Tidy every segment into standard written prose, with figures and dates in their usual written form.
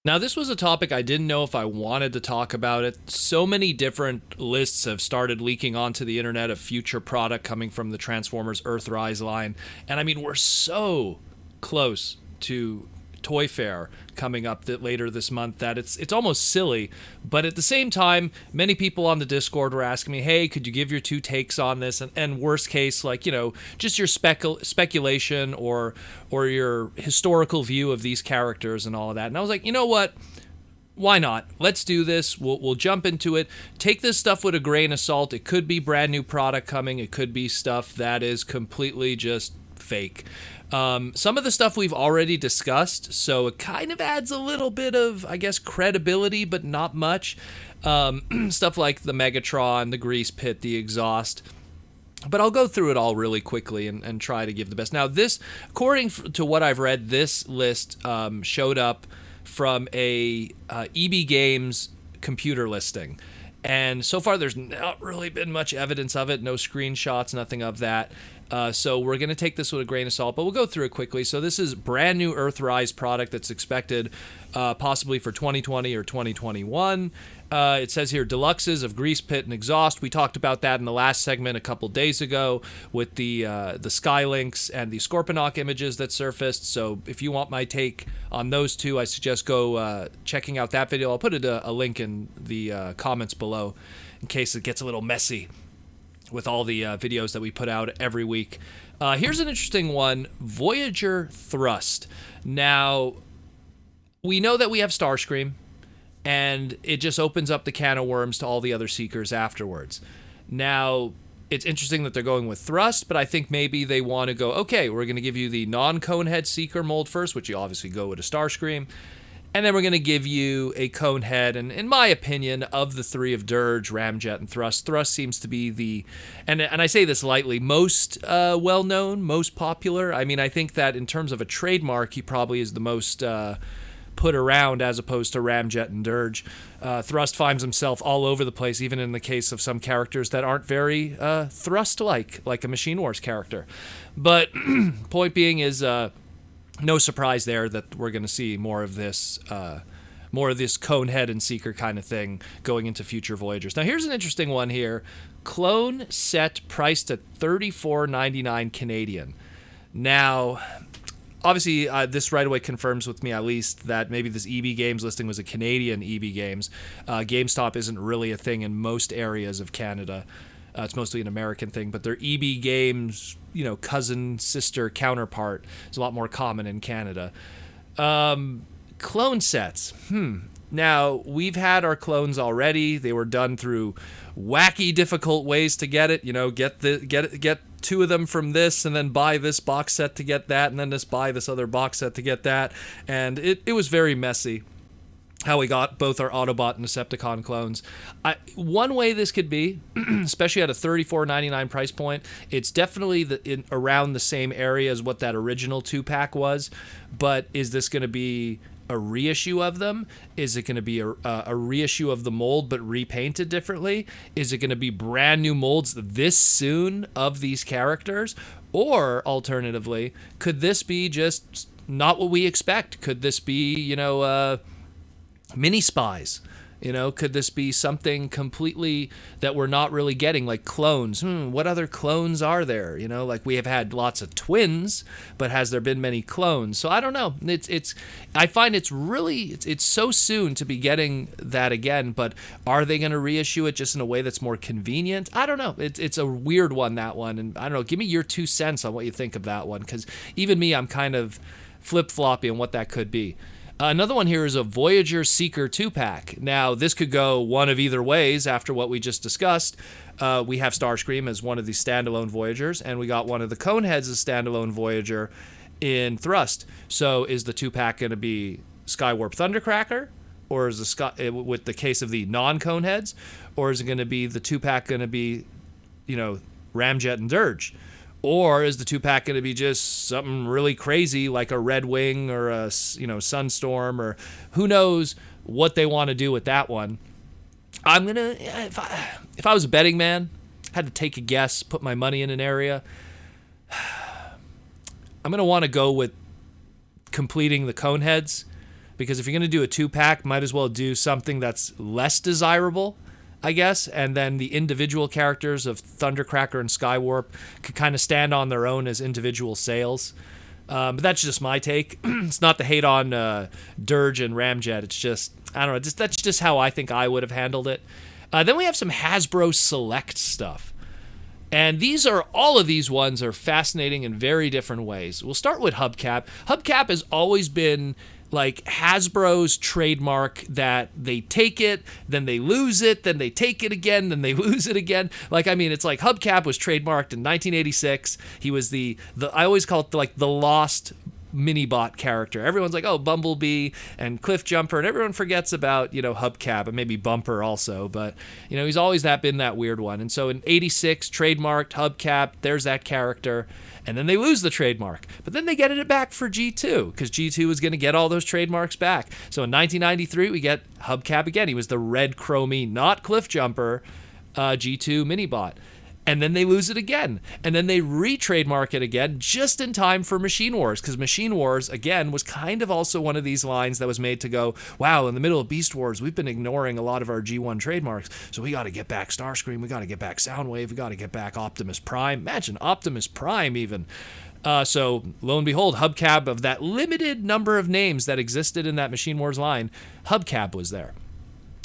Now, this was a topic I didn't know if I wanted to talk about it. So many different lists have started leaking onto the internet of future product coming from the Transformers Earthrise line. And I mean, we're so close to Toy Fair coming up later this month that it's almost silly. But at the same time, many people on the Discord were asking me, hey, could you give your two takes on this? And worst case, like, just your speculation or your historical view of these characters and all of that. And I was like, you know what? Why not? Let's do this. We'll jump into it. Take this stuff with a grain of salt. It could be brand new product coming. It could be stuff that is completely just fake. Some of the stuff we've already discussed, so it kind of adds a little bit of, I guess, credibility, but not much. Stuff like the Megatron, the grease pit, the exhaust. But I'll go through it all really quickly and try to give the best. Now, this, according to what I've read, this list showed up from a EB Games computer listing. And so far, there's not really been much evidence of it, no screenshots, nothing of that. So we're going to take this with a grain of salt, but we'll go through it quickly. So this is brand new Earthrise product that's expected possibly for 2020 or 2021. It says here deluxes of grease pit and exhaust. We talked about that in the last segment a couple days ago with the Skylinks and the Scorponok images that surfaced. So if you want my take on those two, I suggest go checking out that video. I'll put a link in the comments below in case it gets a little messy with all the videos that we put out every week. Here's an interesting one, Voyager Thrust. Now, we know that we have Starscream, and it just opens up the can of worms to all the other Seekers afterwards. Now, it's interesting that they're going with Thrust, but I think maybe they want to go, okay, we're going to give you the non-Conehead Seeker mold first, which you obviously go with a Starscream, and then we're going to give you a Conehead, and in my opinion, of the three of Dirge, Ramjet, and Thrust, Thrust seems to be the, and I say this lightly, most well-known, most popular. I mean, I think that in terms of a trademark, he probably is the most put around as opposed to Ramjet and Dirge. Thrust finds himself all over the place, even in the case of some characters that aren't very Thrust-like, like a Machine Wars character. But point being is, no surprise there that we're going to see more of this Conehead and Seeker kind of thing going into future Voyagers. Now, here's an interesting one here. Clone set priced at $34.99 Canadian. Now, obviously, this right away confirms with me at least that maybe this EB Games listing was a Canadian EB Games. GameStop isn't really a thing in most areas of Canada. It's mostly an American thing, but their EB Games, cousin, sister, counterpart is a lot more common in Canada. Clone sets. Now, we've had our clones already. They were done through wacky, difficult ways to get it. Get two of them from this, and then buy this box set to get that, and then just buy this other box set to get that. And it was very messy how we got both our Autobot and Decepticon clones. One way this could be, especially at a $34.99 price point, it's definitely around the same area as what that original 2-pack was, but is this going to be a reissue of them? Is it going to be a reissue of the mold but repainted differently? Is it going to be brand new molds this soon of these characters? Or, alternatively, could this be just not what we expect? Could this be, mini spies? Could this be something completely that we're not really getting, like clones? What other clones are there? Like we have had lots of twins, but has there been many clones? So I don't know. I find it's so soon to be getting that again, but are they going to reissue it just in a way that's more convenient? I don't know. It's a weird one, that one. And I don't know. Give me your 2 cents on what you think of that one, because even me, I'm kind of flip-floppy on what that could be. Another one here is a Voyager Seeker 2-pack. Now, this could go one of either ways after what we just discussed. We have Starscream as one of the standalone Voyagers, and we got one of the Coneheads as standalone Voyager in Thrust. So is the 2-pack going to be Skywarp Thundercracker, or is with the case of the non-Coneheads, or is it going to be the 2-pack going to be, Ramjet and Dirge? Or is the 2-pack going to be just something really crazy like a Red Wing or a Sunstorm, or who knows what they want to do with that one? I'm going to, if I was a betting man, had to take a guess, put my money in an area, I'm going to want to go with completing the Coneheads because if you're going to do a 2-pack, might as well do something that's less desirable, I guess, and then the individual characters of Thundercracker and Skywarp could kind of stand on their own as individual sales. But that's just my take. It's not to hate on Dirge and Ramjet. It's just, I don't know, that's just how I think I would have handled it. Then we have some Hasbro Select stuff. And all of these ones are fascinating in very different ways. We'll start with Hubcap. Hubcap has always been like Hasbro's trademark that they take it, then they lose it, then they take it again, then they lose it again. Like, I mean, it's like Hubcap was trademarked in 1986. He was the I always call it like the lost Minibot character. Everyone's like, oh, Bumblebee and Cliff Jumper, and everyone forgets about, Hubcap and maybe Bumper also, but, he's always been that weird one. And so in 86, trademarked Hubcap, there's that character, and then they lose the trademark. But then they get it back for G2, because G2 was going to get all those trademarks back. So in 1993, we get Hubcap again. He was the red chromie, not Cliff Jumper, G2 Minibot. And then they lose it again. And then they re-trademark it again just in time for Machine Wars, because Machine Wars, again, was kind of also one of these lines that was made to go, wow, in the middle of Beast Wars, we've been ignoring a lot of our G1 trademarks, so we got to get back Starscream, we got to get back Soundwave, we got to get back Optimus Prime. Imagine Optimus Prime even. So, lo and behold, Hubcap, of that limited number of names that existed in that Machine Wars line, Hubcap was there.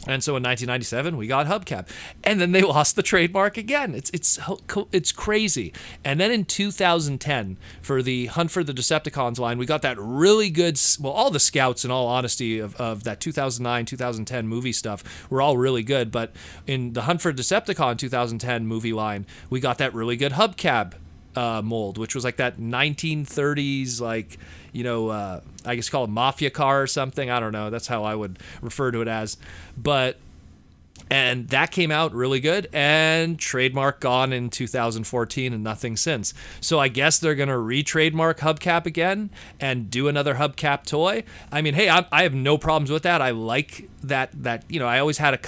And so in 1997, we got Hubcap. And then they lost the trademark again. It's crazy. And then in 2010, for the Hunt for the Decepticons line, we got that really good, well, all the scouts, in all honesty, of that 2009, 2010 movie stuff were all really good. But in the Hunt for Decepticon 2010 movie line, we got that really good Hubcap mold, which was like that 1930s, like, I guess call it mafia car or something. I don't know. That's how I would refer to it as. And that came out really good, and trademark gone in 2014 and nothing since. So I guess they're going to re-trademark Hubcap again and do another Hubcap toy. I mean, hey, I have no problems with that. I like that, I always had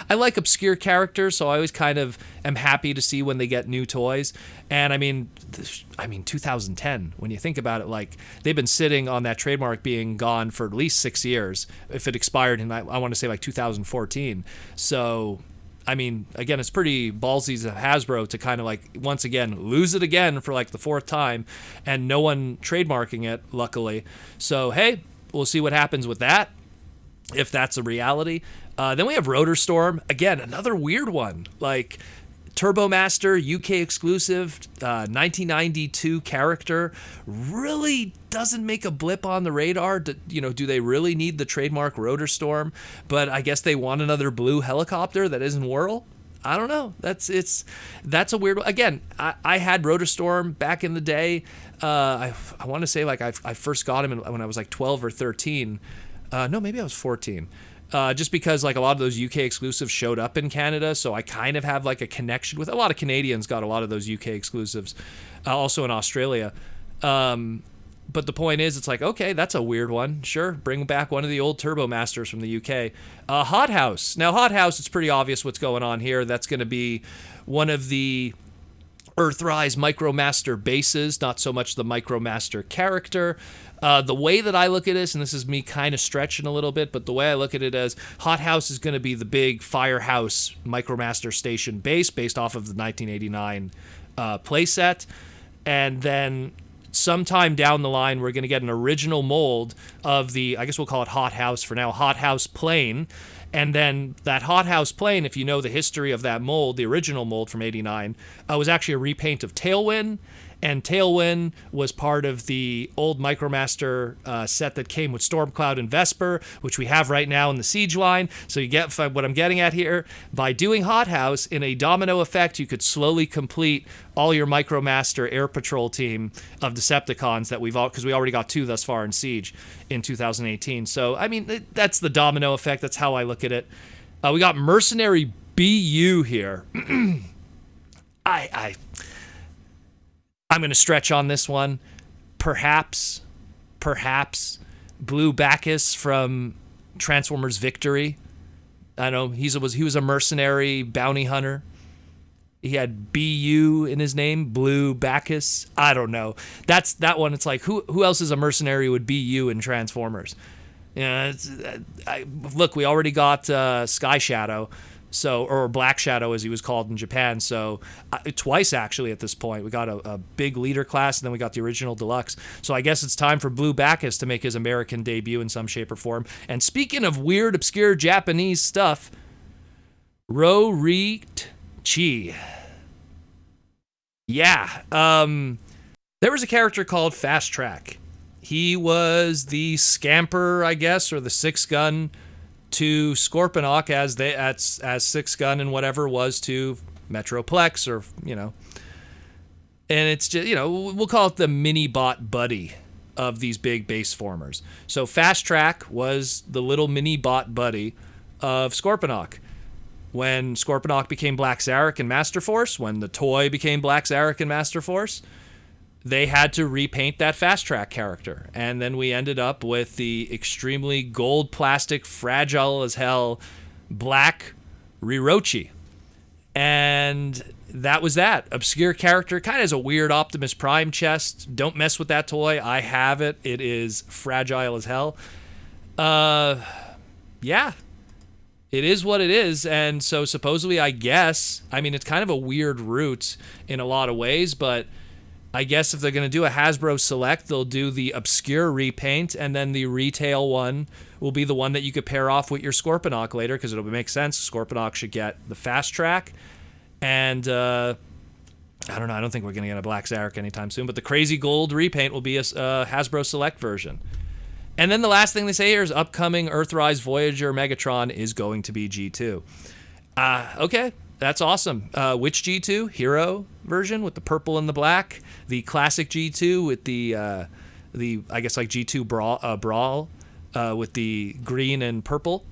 I like obscure characters, so I always kind of am happy to see when they get new toys. And I mean, 2010, when you think about it, like, they've been sitting on that trademark being gone for at least 6 years, if it expired in, I want to say, like 2014. So, I mean, again, it's pretty ballsy of Hasbro to kind of, like, once again, lose it again for like the 4th time, and no one trademarking it, luckily. So, hey, we'll see what happens with that, if that's a reality. Then we have Rotor Storm. Again, another weird one. Like, Turbomaster, UK exclusive, 1992 character, really doesn't make a blip on the radar. Do they really need the trademark Rotor Storm? But I guess they want another blue helicopter that isn't Whirl. I don't know. That's a weird one. Again, I had Rotor Storm back in the day. I want to say, like, I first got him when I was like 12 or 13. No, maybe I was 14. Just because, like, a lot of those UK exclusives showed up in Canada, so I kind of have, like, a connection with a lot of Canadians. Got a lot of those UK exclusives, also in Australia. But the point is, it's like, okay, that's a weird one. Sure, bring back one of the old Turbo Masters from the UK. Hot House. Now, Hot House, it's pretty obvious what's going on here. That's going to be one of the Earthrise Micromaster bases, not so much the Micromaster character. The way that I look at this, and this is me kind of stretching a little bit, but the way I look at it as Hot House is going to be the big Firehouse Micromaster Station base based off of the 1989 playset. And then sometime down the line, we're going to get an original mold of the, I guess we'll call it Hot House for now, Hot House plane. And then that Hot House plane, if you know the history of that mold, the original mold from 89, was actually a repaint of Tailwind. And Tailwind was part of the old Micromaster set that came with Stormcloud and Vesper, which we have right now in the Siege line. So you get what I'm getting at here. By doing Hot House, in a domino effect, you could slowly complete all your Micromaster Air Patrol team of Decepticons that because we already got 2 thus far in Siege in 2018. So, I mean, that's the domino effect. That's how I look at it. We got Mercenary BU here. I'm going to stretch on this one. Perhaps Blue Bacchus from Transformers Victory. I know he was a mercenary bounty hunter. He had BU in his name, Blue Bacchus. I don't know. That's that one. It's like, who else is a mercenary with BU in Transformers? Yeah, look, we already got Sky Shadow, so, or Black Shadow as he was called in Japan. So twice actually at this point, we got a big leader class, and then we got the original Deluxe. So I guess it's time for Blue Bacchus to make his American debut in some shape or form. And speaking of weird, obscure Japanese stuff, Roritchi. Yeah, there was a character called Fast Track. He was the scamper, I guess, or the six gun to Scorponok as six gun and whatever was to Metroplex, or and it's just, we'll call it the mini bot buddy of these big base formers. So Fast Track was the little mini bot buddy of Scorponok. When Scorponok became Black Zarek and Master Force, when the toy became Black Zarek and Master Force, they had to repaint that Fast Track character. And then we ended up with the extremely gold plastic, fragile as hell, black Roritchi. And that was that. Obscure character, kind of has a weird Optimus Prime chest. Don't mess with that toy. I have it. It is fragile as hell. Yeah. It is what it is. And so supposedly, I guess, I mean, it's kind of a weird route in a lot of ways, but I guess if they're going to do a Hasbro Select, they'll do the obscure repaint, and then the retail one will be the one that you could pair off with your Scorponok later, because it'll make sense. Scorponok should get the Fast Track. And I don't know. I don't think we're going to get a Black Zarek anytime soon, but the crazy gold repaint will be a Hasbro Select version. And then the last thing they say here is upcoming Earthrise Voyager Megatron is going to be G2. Okay. That's awesome. Which G2? Hero version with the purple and the black. The classic G2 with the I guess like G2 Brawl with the green and purple.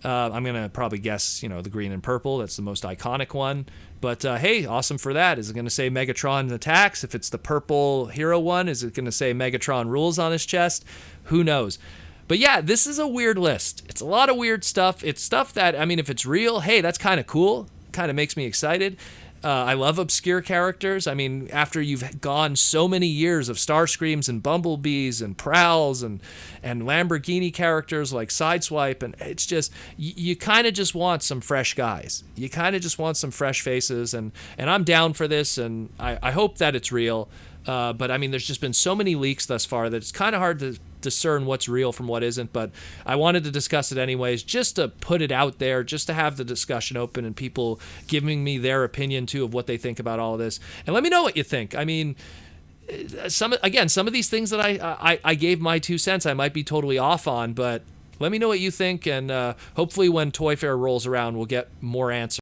I'm gonna probably guess the green and purple. That's the most iconic one. But hey, awesome for that. Is it gonna say Megatron attacks? If it's the purple hero one, is it gonna say Megatron rules on his chest? Who knows? But yeah, this is a weird list. It's a lot of weird stuff. It's stuff that, I mean, if it's real, hey, that's kind of cool. Kind of makes me excited. I love obscure characters. I mean, after you've gone so many years of Starscreams and Bumblebees and Prowls and Lamborghini characters like Sideswipe, and it's just, you kind of just want some fresh guys. You kind of just want some fresh faces, and I'm down for this, and I hope that it's real. But I mean, there's just been so many leaks thus far that it's kind of hard to discern what's real from what isn't. But I wanted to discuss it anyways, just to put it out there, just to have the discussion open and people giving me their opinion too of what they think about all of this. And let me know what you think. I mean, some of these things that I gave my 2 cents, I might be totally off on, but let me know what you think. And hopefully when Toy Fair rolls around, we'll get more answers.